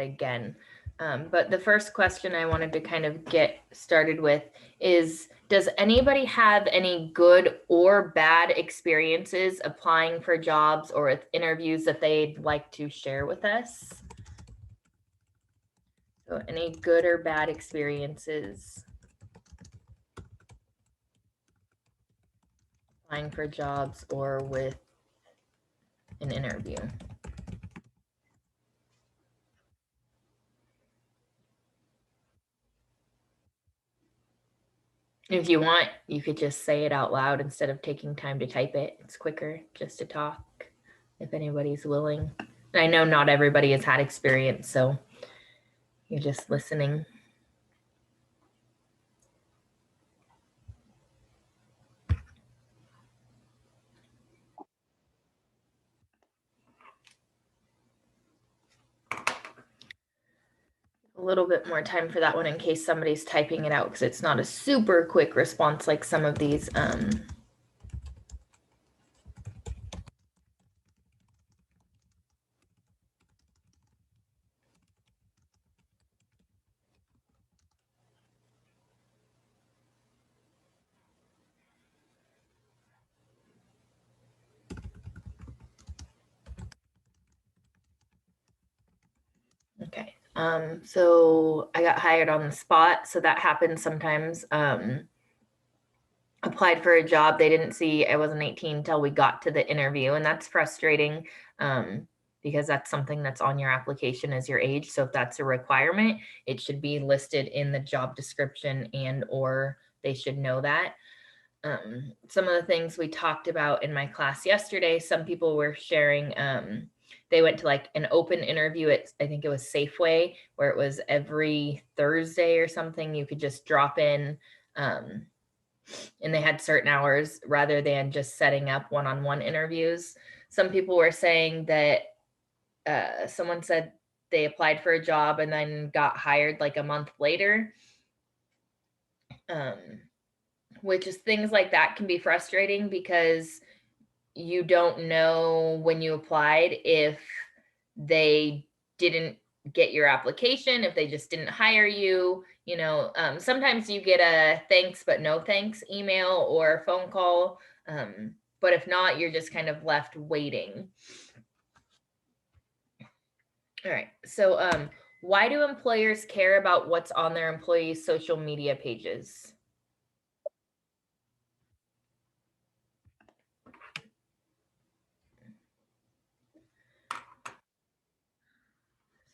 again. But the first question I wanted to kind of get started with is, does anybody have any good or bad experiences applying for jobs or with interviews that they'd like to share with us? So any good or bad experiences applying for jobs or with an interview? If you want, you could just say it out loud instead of taking time to type it. It's quicker just to talk if anybody's willing. And I know not everybody has had experience, so you're just listening. A little bit more time for that one in case somebody's typing it out, because it's not a super quick response like some of these. Okay. So I got hired on the spot, so that happens sometimes. Applied for a job, they didn't see I wasn't 18 until we got to the interview, and that's frustrating. Because that's something that's on your application as your age. So if that's a requirement, it should be listed in the job description, and or they should know that. Some of the things we talked about in my class yesterday, some people were sharing, they went to like an open interview at, I think it was Safeway, where it was every Thursday or something. You could just drop in, and they had certain hours rather than just setting up one-on-one interviews. Some people were saying that someone said they applied for a job and then got hired like a month later. Which is, things like that can be frustrating because you don't know when you applied if they didn't get your application, if they just didn't hire you. Sometimes you get a thanks but no thanks email or phone call. But if not, you're just kind of left waiting. All right. So why do employers care about what's on their employees' social media pages?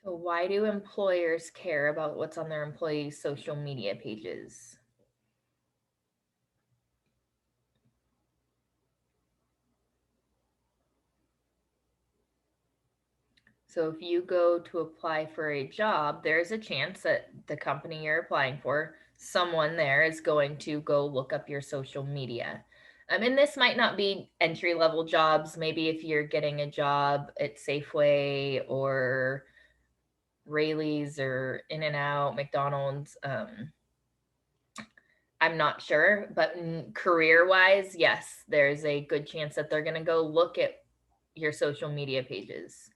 So why do employers care about what's on their employees' social media pages? So if you go to apply for a job, there's a chance that the company you're applying for, someone there is going to go look up your social media. And this might not be entry-level jobs. Maybe if you're getting a job at Safeway or Rayleigh's or In-N-Out, McDonald's, I'm not sure, but career-wise, yes, there's a good chance that they're going to go look at your social media pages.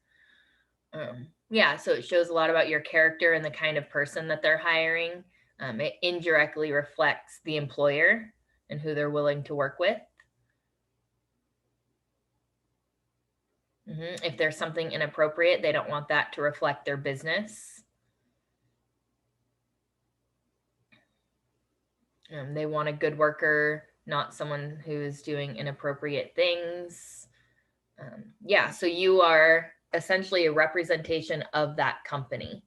Yeah, so it shows a lot about your character and the kind of person that they're hiring. It indirectly reflects the employer and who they're willing to work with. If there's something inappropriate, they don't want that to reflect their business. They want a good worker, not someone who's doing inappropriate things. Yeah, so you are essentially a representation of that company.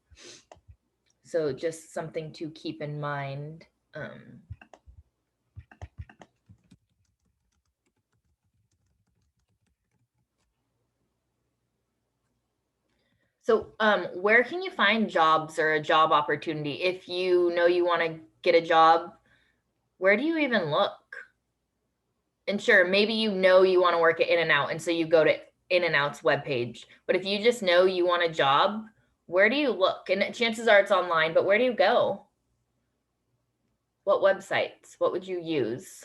So just something to keep in mind. So where can you find jobs or a job opportunity? If you know you want to get a job, where do you even look? And sure, maybe you know you want to work at In-N-Out, and so you go to In-N-Out's webpage. But if you just know you want a job, where do you look? And chances are it's online, but where do you go? What websites? What would you use?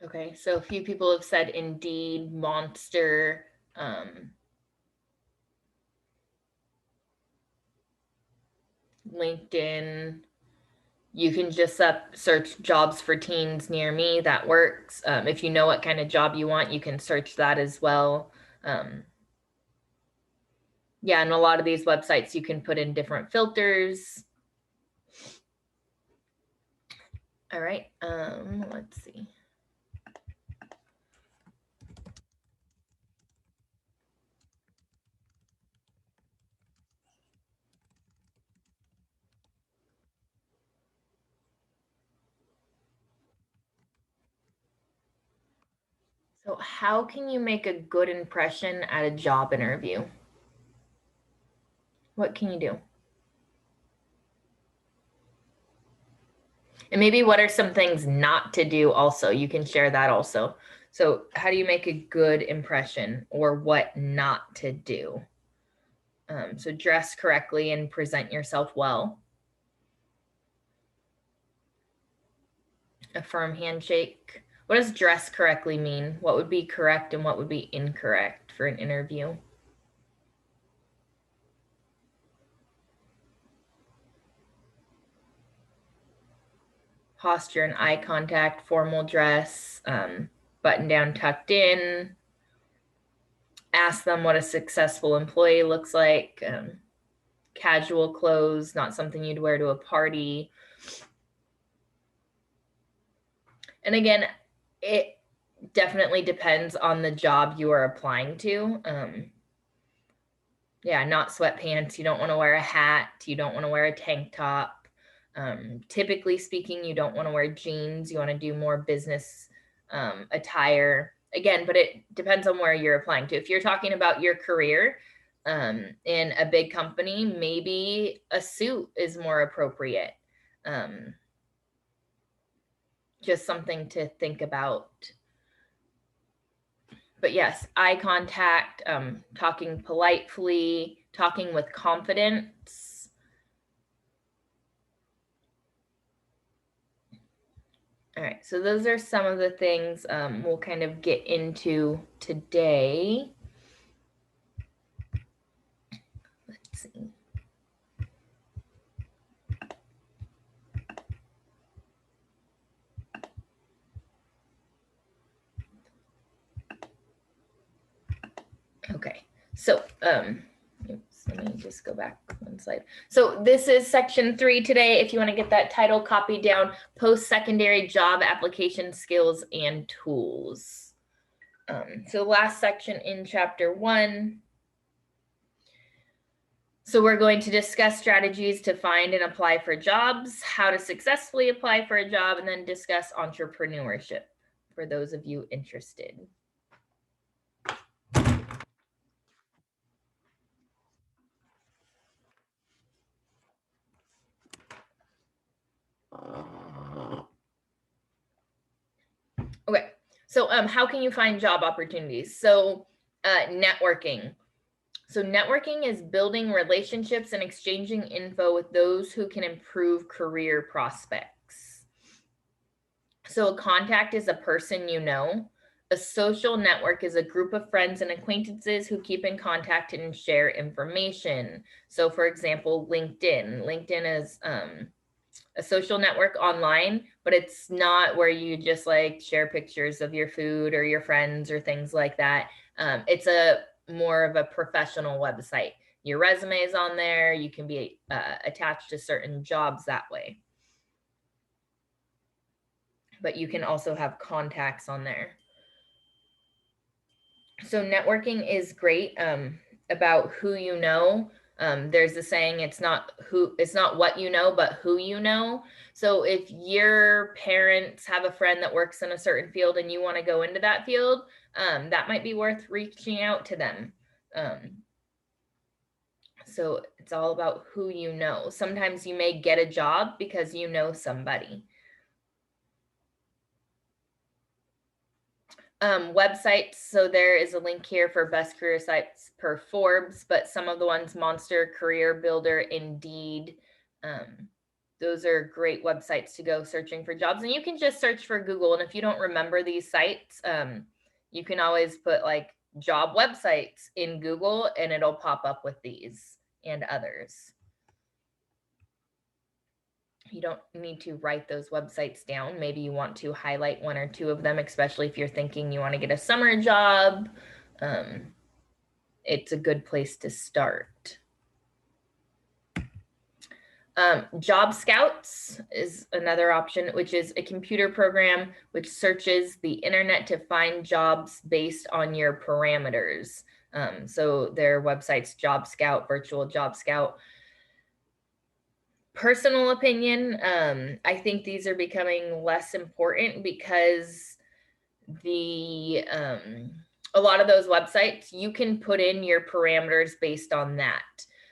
Okay, so a few people have said Indeed, Monster, LinkedIn. You can just search jobs for teens near me. That works. If you know what kind of job you want, you can search that as well. Yeah, and a lot of these websites, you can put in different filters. All right, let's see. So how can you make a good impression at a job interview? What can you do? And maybe what are some things not to do also? You can share that also. So how do you make a good impression, or what not to do? So dress correctly and present yourself well. A firm handshake. What does dress correctly mean? What would be correct and what would be incorrect for an interview? Posture and eye contact, formal dress, button down, tucked in. Ask them what a successful employee looks like. Casual clothes, not something you'd wear to a party. And again, it definitely depends on the job you are applying to. Yeah, not sweatpants. You don't want to wear a hat. You don't want to wear a tank top. Typically speaking, you don't want to wear jeans. You want to do more business attire. Again, but it depends on where you're applying to. If you're talking about your career in a big company, maybe a suit is more appropriate. Just something to think about. But yes, eye contact, talking politely, talking with confidence. All right, so those are some of the things we'll kind of get into today. Let's see. Okay, so oops, let me just go back one slide. So this is section 3 today. If you want to get that title copied down, post-secondary job application skills and tools. So last section in chapter 1. So we're going to discuss strategies to find and apply for jobs, how to successfully apply for a job, and then discuss entrepreneurship for those of you interested. Okay, so how can you find job opportunities? So networking. So networking is building relationships and exchanging info with those who can improve career prospects. So a contact is a person you know. A social network is a group of friends and acquaintances who keep in contact and share information. So for example, LinkedIn. LinkedIn is a social network online, but it's not where you just like share pictures of your food or your friends or things like that. It's a more of a professional website. Your resume is on there. You can be attached to certain jobs that way. But you can also have contacts on there. So networking is great about who you know. There's a saying, it's not what you know, but who you know. So if your parents have a friend that works in a certain field and you want to go into that field, that might be worth reaching out to them. So it's all about who you know. Sometimes you may get a job because you know somebody. Websites. So there is a link here for best career sites per Forbes, but some of the ones, Monster, Career Builder, Indeed, those are great websites to go searching for jobs. And you can just search for Google. And if you don't remember these sites, you can always put like job websites in Google and it'll pop up with these and others. You don't need to write those websites down. Maybe you want to highlight one or two of them, especially if you're thinking you want to get a summer job. It's a good place to start. Job Scouts is another option, which is a computer program which searches the internet to find jobs based on your parameters. So their website's Job Scout, Virtual Job Scout. Personal opinion, I think these are becoming less important because a lot of those websites, you can put in your parameters based on that.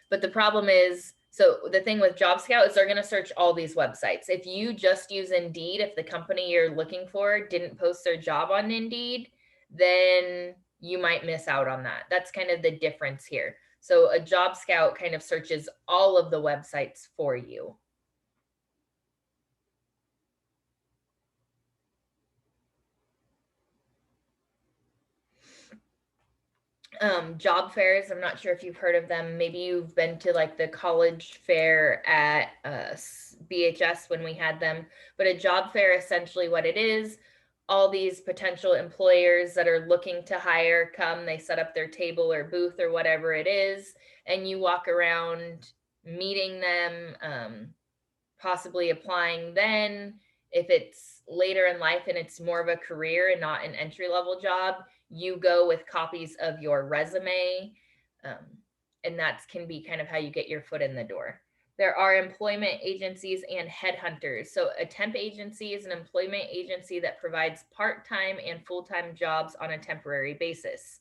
But the problem is, so the thing with Job Scout is they're going to search all these websites. If you just use Indeed, if the company you're looking for didn't post their job on Indeed, then you might miss out on that. That's kind of the difference here. So a Job Scout kind of searches all of the websites for you. Job fairs, I'm not sure if you've heard of them. Maybe you've been to like the college fair at BHS when we had them, but a job fair, essentially what it is, all these potential employers that are looking to hire come, they set up their table or booth or whatever it is, and you walk around meeting them, possibly applying then. If it's later in life and it's more of a career and not an entry-level job, you go with copies of your resume, and that can be kind of how you get your foot in the door. There are employment agencies and headhunters. So a temp agency is an employment agency that provides part-time and full-time jobs on a temporary basis.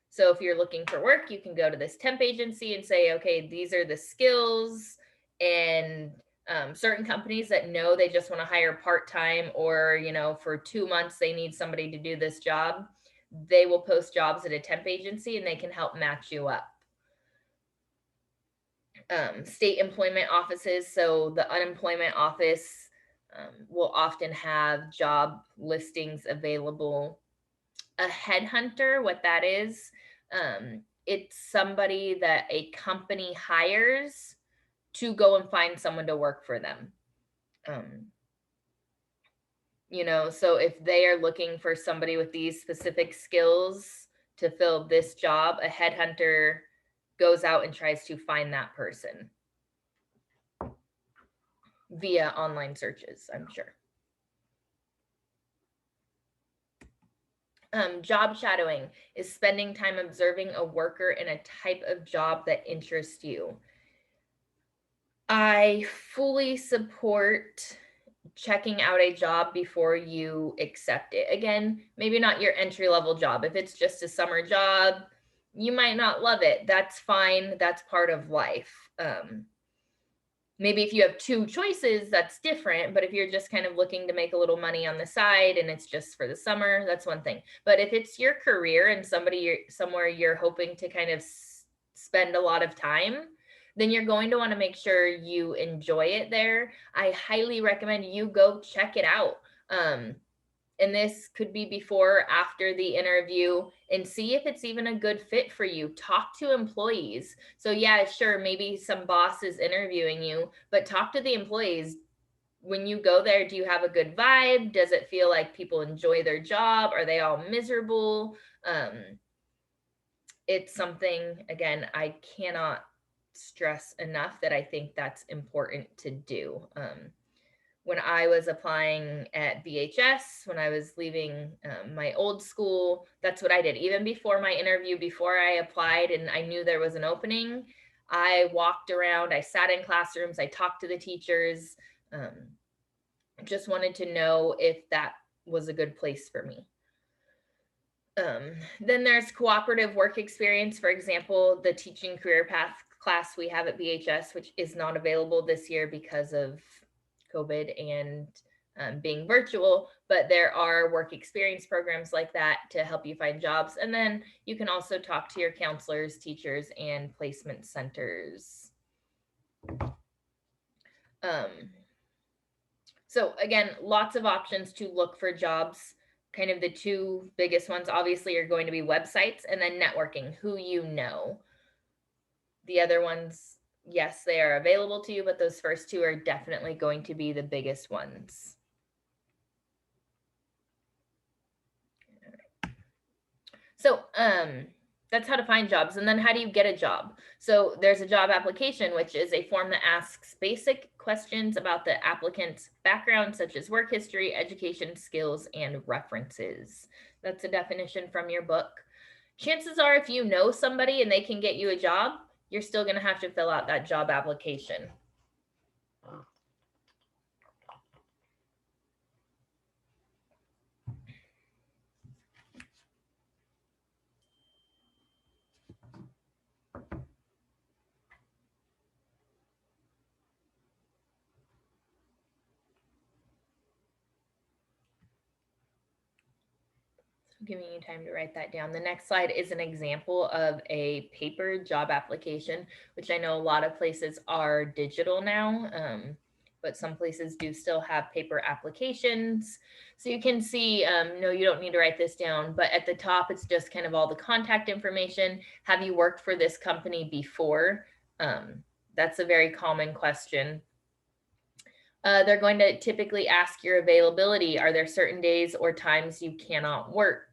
So if you're looking for work, you can go to this temp agency and say, okay, these are the skills, and certain companies that know they just want to hire part-time, or, you know, for 2 months, they need somebody to do this job. They will post jobs at a temp agency and they can help match you up. State employment offices. So the unemployment office will often have job listings available. A headhunter, what that is, it's somebody that a company hires to go and find someone to work for them. You know, so if they are looking for somebody with these specific skills to fill this job, a headhunter goes out and tries to find that person via online searches, I'm sure. Job shadowing is spending time observing a worker in a type of job that interests you. I fully support checking out a job before you accept it. Again, maybe not your entry-level job. If it's just a summer job, you might not love it. That's fine. That's part of life. Maybe if you have two choices, that's different. But if you're just kind of looking to make a little money on the side and it's just for the summer, that's one thing. But if it's your career and somewhere you're hoping to kind of spend a lot of time, then you're going to want to make sure you enjoy it there. I highly recommend you go check it out. And this could be before or after the interview, and see if it's even a good fit for you. Talk to employees. So yeah, sure, maybe some boss is interviewing you, but talk to the employees. When you go there, do you have a good vibe? Does it feel like people enjoy their job? Are they all miserable? It's something, again, I cannot stress enough that I think that's important to do. When I was applying at BHS, when I was leaving my old school, that's what I did. Even before my interview, before I applied and I knew there was an opening, I walked around, I sat in classrooms, I talked to the teachers, just wanted to know if that was a good place for me. Then there's cooperative work experience. For example, the teaching career path class we have at BHS, which is not available this year because of COVID and being virtual, but there are work experience programs like that to help you find jobs. And then you can also talk to your counselors, teachers, and placement centers. So again, lots of options to look for jobs. Kind of the two biggest ones obviously are going to be websites and then networking, who you know. The other ones, yes, they are available to you, but those first two are definitely going to be the biggest ones. So that's how to find jobs. And then how do you get a job? So there's a job application, which is a form that asks basic questions about the applicant's background, such as work history, education, skills, and references. That's a definition from your book. Chances are, if you know somebody and they can get you a job, you're still going to have to fill out that job application. Giving you time to write that down. The next slide is an example of a paper job application, which I know a lot of places are digital now, but some places do still have paper applications. So you can see, no, you don't need to write this down, but at the top, it's just kind of all the contact information. Have you worked for this company before? That's a very common question. They're going to typically ask your availability. Are there certain days or times you cannot work?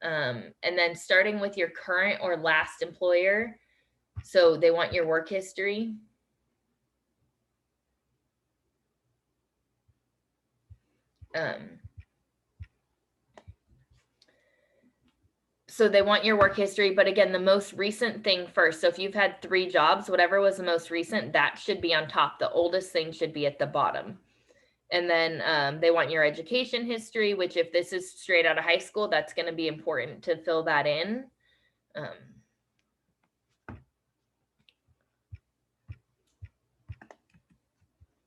And then starting with your current or last employer. So they want your work history. So they want your work history, but again, the most recent thing first. So if you've had 3 jobs, whatever was the most recent, that should be on top. The oldest thing should be at the bottom. And then they want your education history, which if this is straight out of high school, that's going to be important to fill that in. All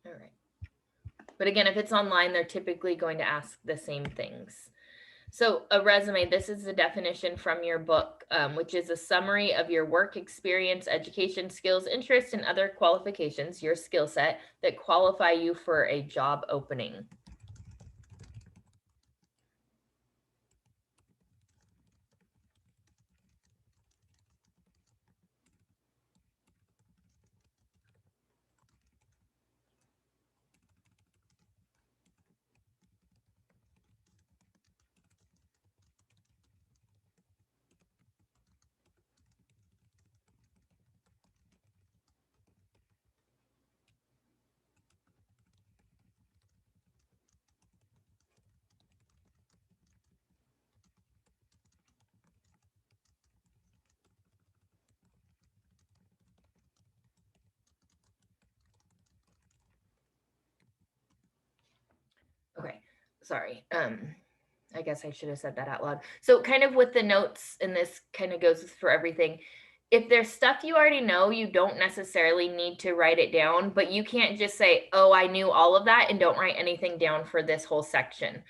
right. But again, if it's online, they're typically going to ask the same things. So a resume, this is the definition from your book, which is a summary of your work experience, education, skills, interests, and other qualifications, your skill set that qualify you for a job opening. Okay, sorry. I guess I should have said that out loud. So kind of with the notes, and this kind of goes for everything. If there's stuff you already know, you don't necessarily need to write it down, but you can't just say, oh, I knew all of that and don't write anything down for this whole section.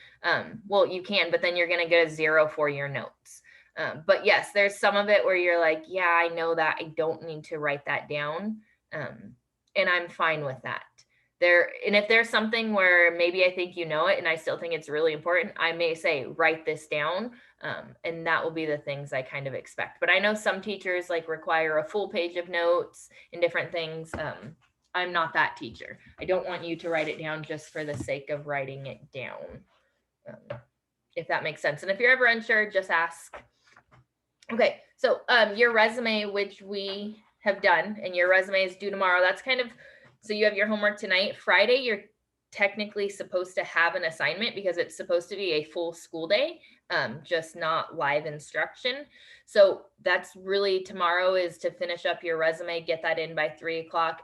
Well, you can, but then you're going to get a 0 for your notes. But yes, there's some of it where you're like, yeah, I know that. I don't need to write that down. And I'm fine with that. And if there's something where maybe I think you know it and I still think it's really important, I may say, write this down. And that will be the things I kind of expect. But I know some teachers like require a full page of notes and different things. I'm not that teacher. I don't want you to write it down just for the sake of writing it down. If that makes sense. And if you're ever unsure, just ask. Okay, so your resume, which we have done, and your resume is due tomorrow. That's kind of, so you have your homework tonight. Friday, you're technically supposed to have an assignment because it's supposed to be a full school day, just not live instruction. So that's really tomorrow is to finish up your resume, get that in by 3 o'clock.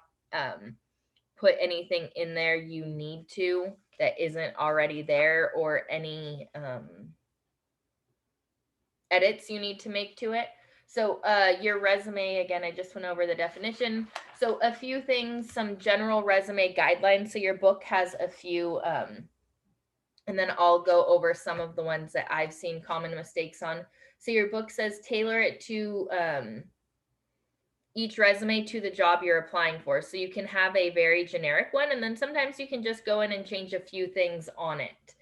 Put anything in there you need to that isn't already there, or any edits you need to make to it. So your resume, again, I just went over the definition. So a few things, some general resume guidelines. So your book has a few, and then I'll go over some of the ones that I've seen common mistakes on. So your book says tailor it to each resume to the job you're applying for. So you can have a very generic one, and then sometimes you can just go in and change a few things on it.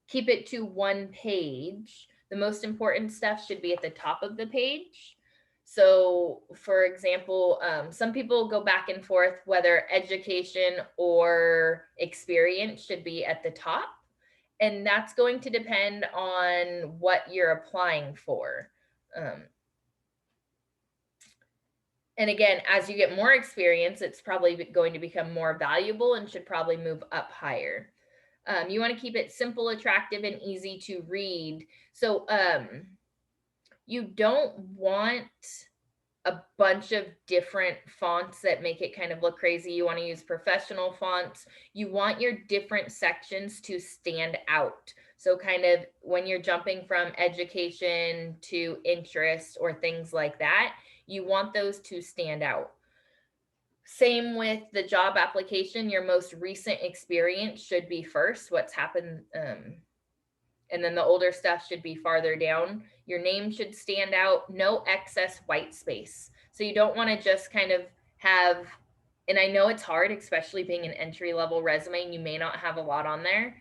Keep it to one page. The most important stuff should be at the top of the page. So for example, some people go back and forth whether education or experience should be at the top. And that's going to depend on what you're applying for. And again, as you get more experience, it's probably going to become more valuable and should probably move up higher. You want to keep it simple, attractive, and easy to read. So you don't want a bunch of different fonts that make it kind of look crazy. You want to use professional fonts. You want your different sections to stand out. So kind of when you're jumping from education to interest or things like that, you want those to stand out. Same with the job application. Your most recent experience should be first, what's happened, and then the older stuff should be farther down. Your name should stand out, no excess white space. So you don't want to just kind of have, and I know it's hard, especially being an entry-level resume, and you may not have a lot on there.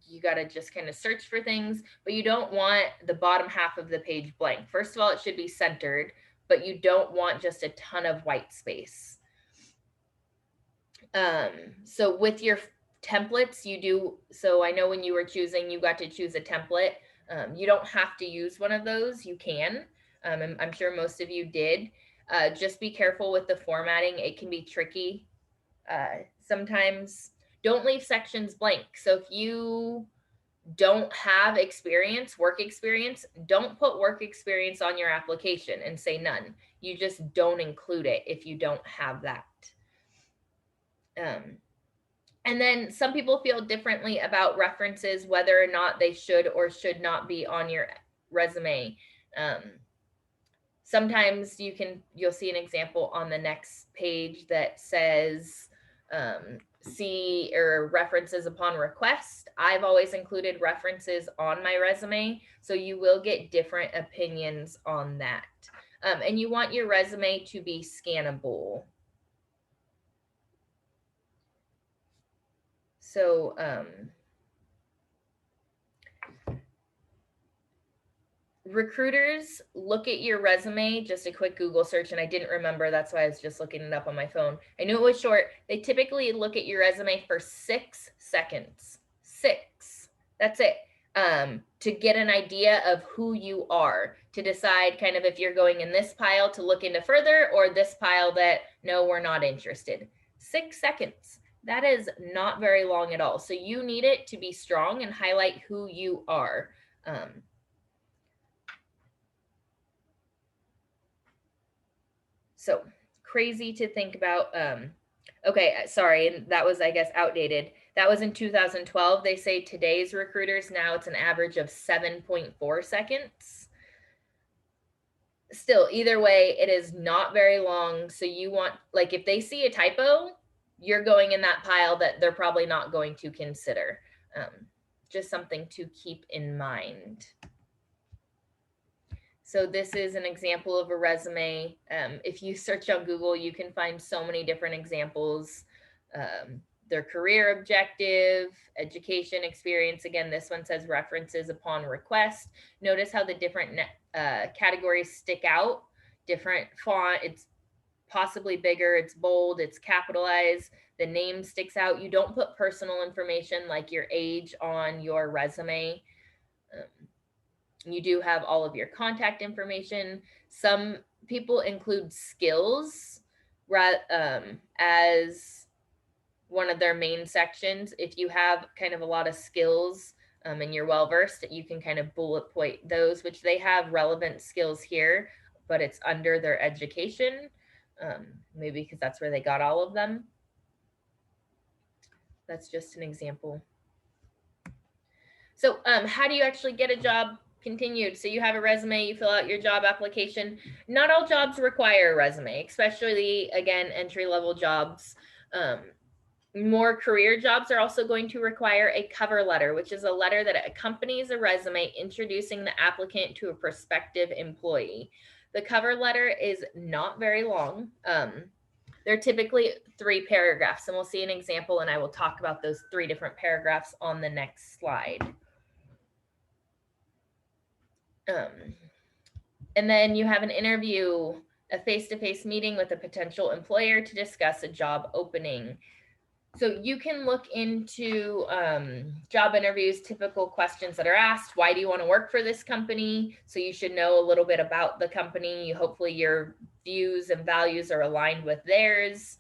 You got to just kind of search for things, but you don't want the bottom half of the page blank. First of all, it should be centered, but you don't want just a ton of white space. So with your templates, you do, so I know when you were choosing, you got to choose a template. You don't have to use one of those, you can. And I'm sure most of you did. Just be careful with the formatting, it can be tricky. Sometimes don't leave sections blank. So if you don't have experience, work experience, don't put work experience on your application and say none. You just don't include it if you don't have that. And then some people feel differently about references, whether or not they should or should not be on your resume. Sometimes you'll see an example on the next page that says see or references upon request. I've always included references on my resume, so you will get different opinions on that. And you want your resume to be scannable. So recruiters look at your resume, just a quick Google search, and I didn't remember, that's why I was just looking it up on my phone. I knew it was short. They typically look at your resume for 6 seconds. 6. That's it. To get an idea of who you are, to decide kind of if you're going in this pile to look into further or this pile that, no, we're not interested. 6 seconds. That is not very long at all. So you need it to be strong and highlight who you are. So crazy to think about. Okay, sorry, and that was, I guess, outdated. That was in 2012. They say today's recruiters, now it's an average of 7.4 seconds. Still, either way, it is not very long. So you want, like, if they see a typo, you're going in that pile that they're probably not going to consider. Just something to keep in mind. So this is an example of a resume. If you search on Google, you can find so many different examples. Their career objective, education experience. Again, this one says references upon request. Notice how the different categories stick out. Different font, it's possibly bigger, it's bold, it's capitalized. The name sticks out. You don't put personal information like your age on your resume. You do have all of your contact information. Some people include skills as one of their main sections. If you have kind of a lot of skills and you're well versed, you can kind of bullet point those, which they have relevant skills here, but it's under their education, maybe because that's where they got all of them. That's just an example. So how do you actually get a job? Continued. So you have a resume, you fill out your job application. Not all jobs require a resume, especially, again, entry-level jobs. More career jobs are also going to require a cover letter, which is a letter that accompanies a resume introducing the applicant to a prospective employee. The cover letter is not very long. They're typically 3 paragraphs, and we'll see an example, and I will talk about those 3 different paragraphs on the next slide. And then you have an interview, a face-to-face meeting with a potential employer to discuss a job opening. So you can look into job interviews, typical questions that are asked. Why do you want to work for this company? So you should know a little bit about the company. Hopefully your views and values are aligned with theirs.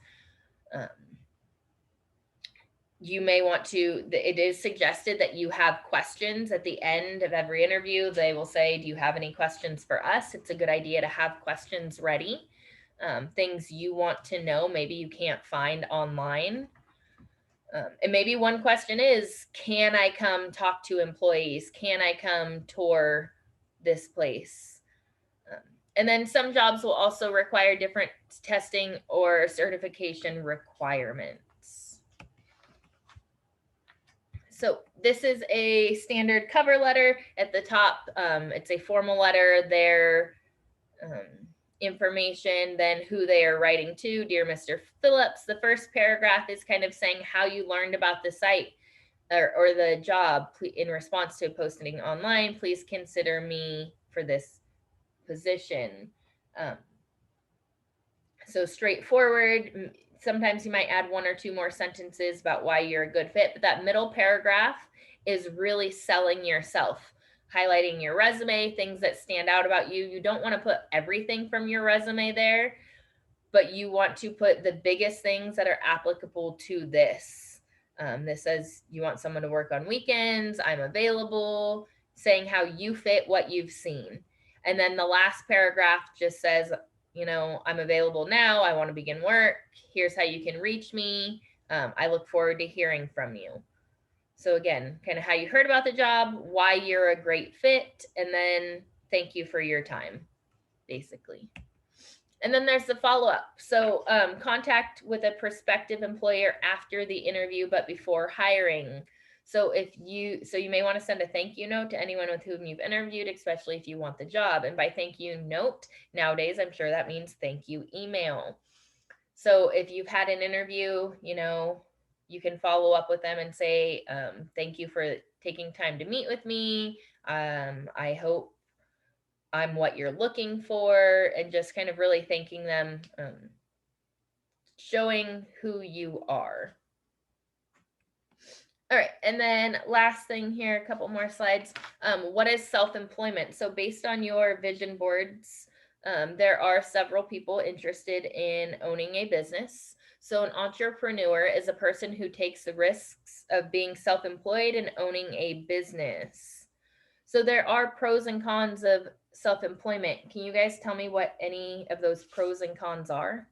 You may want to, it is suggested that you have questions at the end of every interview. They will say, do you have any questions for us? It's a good idea to have questions ready. Things you want to know, maybe you can't find online. And maybe one question is, can I come talk to employees? Can I come tour this place? And then some jobs will also require different testing or certification requirements. So this is a standard cover letter at the top. It's a formal letter. Their information, then who they are writing to. Dear Mr. Phillips, the first paragraph is kind of saying how you learned about the site or the job in response to a posting online. Please consider me for this position. So straightforward. Sometimes you might add 1 or 2 more sentences about why you're a good fit, but that middle paragraph is really selling yourself, highlighting your resume, things that stand out about you. You don't want to put everything from your resume there, but you want to put the biggest things that are applicable to this. This says you want someone to work on weekends, I'm available, saying how you fit what you've seen. And then the last paragraph just says, you know, I'm available now. I want to begin work. Here's how you can reach me. I look forward to hearing from you. So again, kind of how you heard about the job, why you're a great fit, and then thank you for your time, basically. And then there's the follow-up. So contact with a prospective employer after the interview, but before hiring. So you may want to send a thank you note to anyone with whom you've interviewed, especially if you want the job. And by thank you note, nowadays, I'm sure that means thank you email. So if you've had an interview, you know, you can follow up with them and say, thank you for taking time to meet with me. I hope I'm what you're looking for, and just kind of really thanking them, showing who you are. All right, and then last thing here, a couple more slides. What is self-employment? So based on your vision boards, there are several people interested in owning a business. So an entrepreneur is a person who takes the risks of being self-employed and owning a business. So there are pros and cons of self-employment. Can you guys tell me what any of those pros and cons are?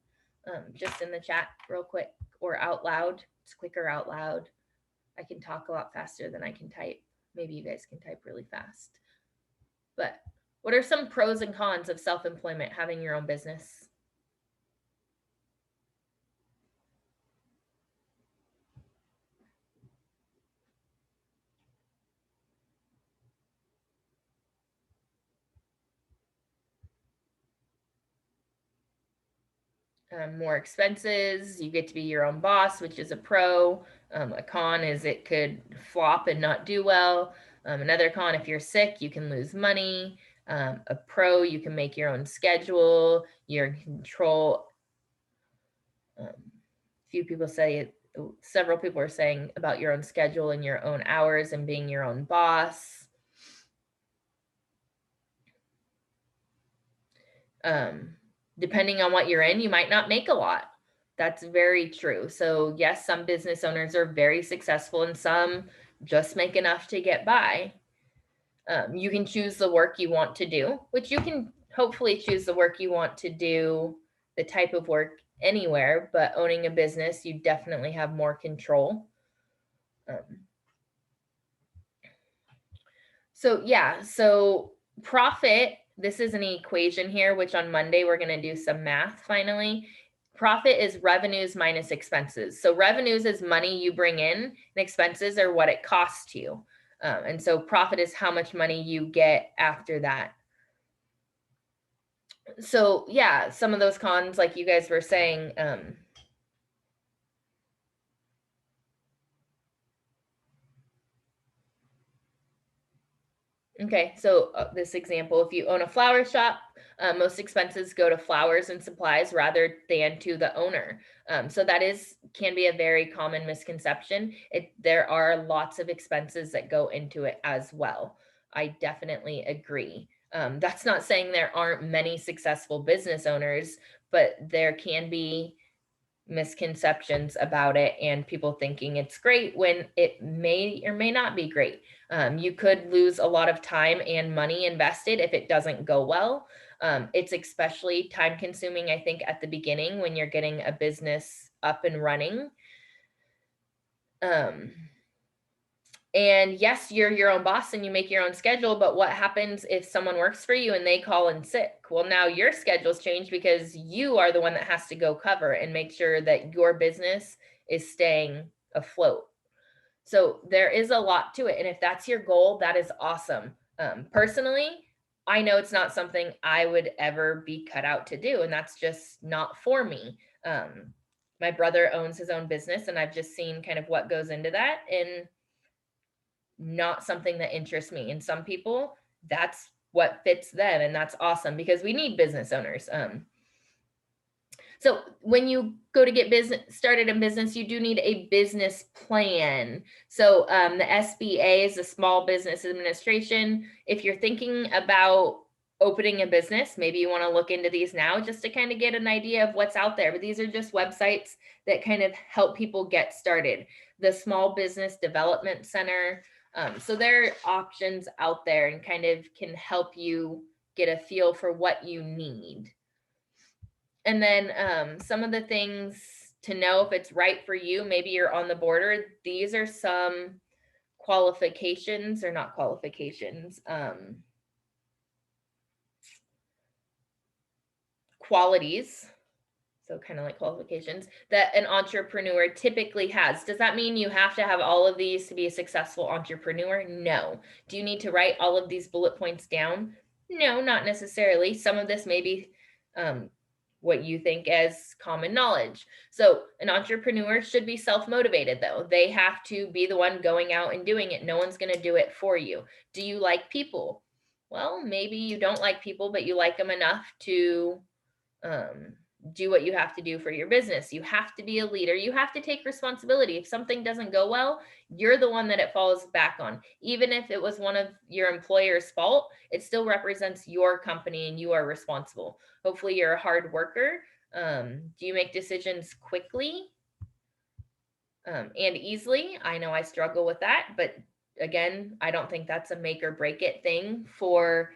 Just in the chat real quick, or out loud. It's quicker out loud. I can talk a lot faster than I can type. Maybe you guys can type really fast. But what are some pros and cons of self-employment, having your own business? More expenses. You get to be your own boss, which is a pro. A con is it could flop and not do well. Another con, if you're sick, you can lose money. A pro, you can make your own schedule. You're in control. Several people are saying about your own schedule and your own hours and being your own boss. Depending on what you're in, you might not make a lot. That's very true. So yes, some business owners are very successful and some just make enough to get by. You can choose the work you want to do, which you can hopefully choose the work you want to do, the type of work anywhere, but owning a business, you definitely have more control. So profit, this is an equation here, which on Monday we're going to do some math finally. Profit is revenues minus expenses. So revenues is money you bring in, and expenses are what it costs you. And so profit is how much money you get after that. So yeah, some of those cons, like you guys were saying, okay, so this example, if you own a flower shop, most expenses go to flowers and supplies rather than to the owner. So that can be a very common misconception. There are lots of expenses that go into it as well. I definitely agree. That's not saying there aren't many successful business owners, but there can be misconceptions about it and people thinking it's great when it may or may not be great. You could lose a lot of time and money invested if it doesn't go well. It's especially time consuming, I think, at the beginning when you're getting a business up and running. And yes, you're your own boss and you make your own schedule, but what happens if someone works for you and they call in sick? Well, now your schedule's changed because you are the one that has to go cover and make sure that your business is staying afloat. So there is a lot to it. And if that's your goal, that is awesome. Personally, I know it's not something I would ever be cut out to do, and that's just not for me. My brother owns his own business, and I've just seen kind of what goes into that. And not something that interests me. And some people, that's what fits them. And that's awesome because we need business owners. So when you go to get business started in business, you do need a business plan. So the SBA is the Small Business Administration. If you're thinking about opening a business, maybe you want to look into these now just to kind of get an idea of what's out there. But these are just websites that kind of help people get started. The Small Business Development Center. So there are options out there and kind of can help you get a feel for what you need. And then some of the things to know if it's right for you, maybe you're on the border. These are some qualifications, or not qualifications, qualities. So kind of like qualifications that an entrepreneur typically has. Does that mean you have to have all of these to be a successful entrepreneur? No. Do you need to write all of these bullet points down? No, not necessarily. Some of this may be what you think as common knowledge. So an entrepreneur should be self-motivated though. They have to be the one going out and doing it. No one's going to do it for you. Do you like people? Well, maybe you don't like people, but you like them enough to do what you have to do for your business. You have to be a leader. You have to take responsibility. If something doesn't go well, you're the one that it falls back on. Even if it was one of your employer's fault, it still represents your company and you are responsible. Hopefully you're a hard worker. Do you make decisions quickly and easily? I know I struggle with that, but again, I don't think that's a make or break it thing for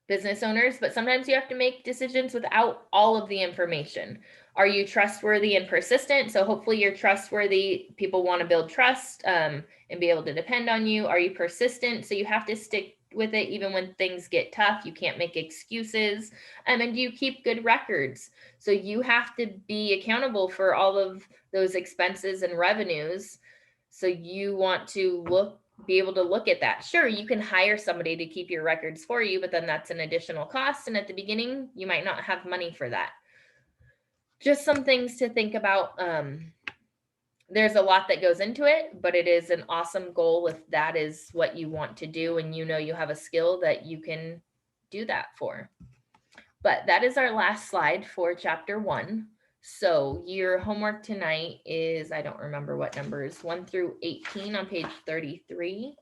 business owners, but sometimes you have to make decisions without all of the information. Are you trustworthy and persistent? So hopefully you're trustworthy. People want to build trust and be able to depend on you. Are you persistent? So you have to stick with it even when things get tough. You can't make excuses. And do you keep good records? So you have to be accountable for all of those expenses and revenues. So you want to be able to look at that. Sure, you can hire somebody to keep your records for you, but then that's an additional cost. And at the beginning, you might not have money for that. Just some things to think about. There's a lot that goes into it, but it is an awesome goal if that is what you want to do and you know you have a skill that you can do that for. But that is our last slide for chapter 1. So your homework tonight is, I don't remember what numbers, 1 through 18 on page 33.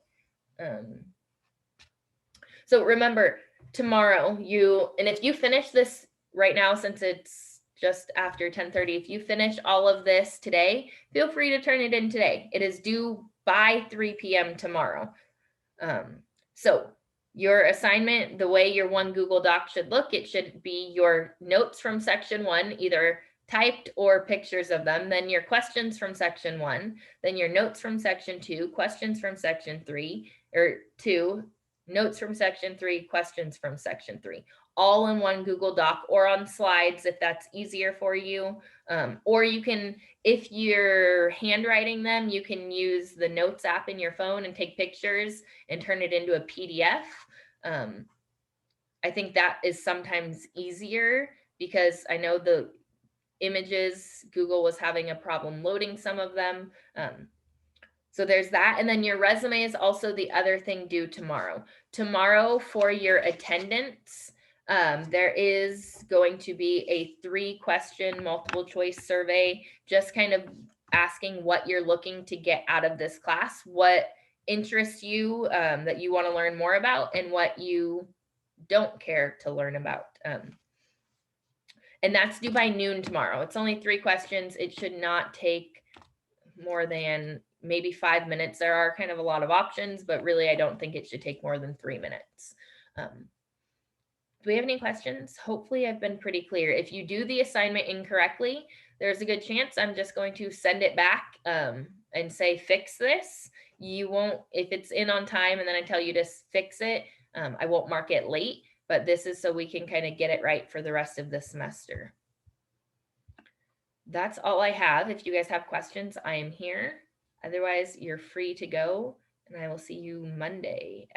So remember, tomorrow and if you finish this right now, since it's just after 10:30, if you finish all of this today, feel free to turn it in today. It is due by 3 p.m. tomorrow. So your assignment, the way your one Google Doc should look, it should be your notes from section 1, either typed or pictures of them, then your questions from section 1, then your notes from section 2, questions from section 3, or 2, notes from section 3, questions from section 3, all in one Google Doc or on slides if that's easier for you. Or you can, if you're handwriting them, you can use the Notes app in your phone and take pictures and turn it into a PDF. I think that is sometimes easier because I know the images, Google was having a problem loading some of them. So there's that. And then your resume is also the other thing due tomorrow. Tomorrow for your attendance, there is going to be a 3-question multiple choice survey, just kind of asking what you're looking to get out of this class, what interests you that you want to learn more about, and what you don't care to learn about. And that's due by noon tomorrow. It's only 3 questions. It should not take more than maybe 5 minutes. There are kind of a lot of options, but really I don't think it should take more than 3 minutes. Do we have any questions? Hopefully I've been pretty clear. If you do the assignment incorrectly, there's a good chance I'm just going to send it back and say, fix this. You won't, if it's in on time and then I tell you to fix it, I won't mark it late, but this is so we can kind of get it right for the rest of the semester. That's all I have. If you guys have questions, I am here. Otherwise, you're free to go, and I will see you Monday.